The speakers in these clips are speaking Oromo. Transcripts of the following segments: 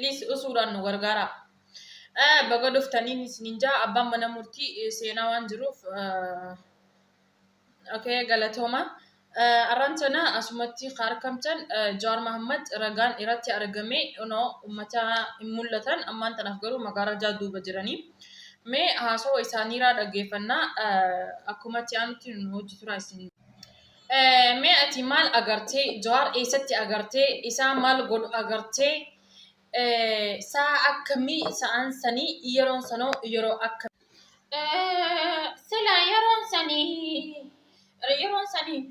please usuudhaan nu gargaara. Baga dhuftanii isiniin jaa abbaan mana murtii seenaa waan jiruuf okay galatooma. Arrantana asumatti harkamtan Jawaar Mohammad ragaan irratti argame ummata mul'atan ammaan tanaaf garuu magaalaa duuba jiranii. Mee haasoo isaaniirraa dhaggeeffannaa akkuma ta'anitti nu hojii tura isin. Mee ati maal agartee Jawaar eessatti agartee isaa maal godhu agartee saa akkamii sa'aan sanii yeroon sanoo yeroo akkamii sila yeroon sanii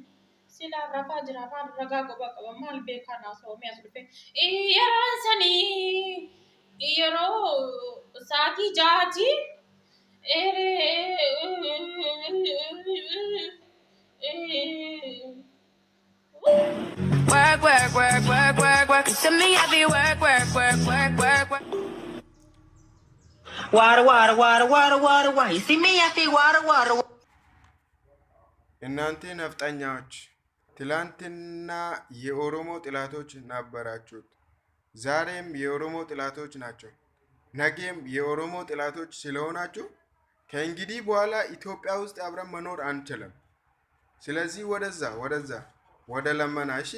sila rafaa jira afaan ragaa qaba maal beekan haasawamee as dhufe yeroon sanii yeroo saatii jaati work. To me, I be work. Water. You see me, I feel water. እናንተ ነፍጠኛዎች ትላንትና የኦሮሞ ጥላቶች ነበራችሁት ዛሬም የኦሮሞ ጥላቶች ናቸው ነገም የኦሮሞ ጥላቶች ስለሆናችሁ ከእንግዲህ በኋላ ኢትዮጵያ ውስጥ አብረን መኖር አንችልም ስለዚህ ወደዛ ወደ ለመና እሺ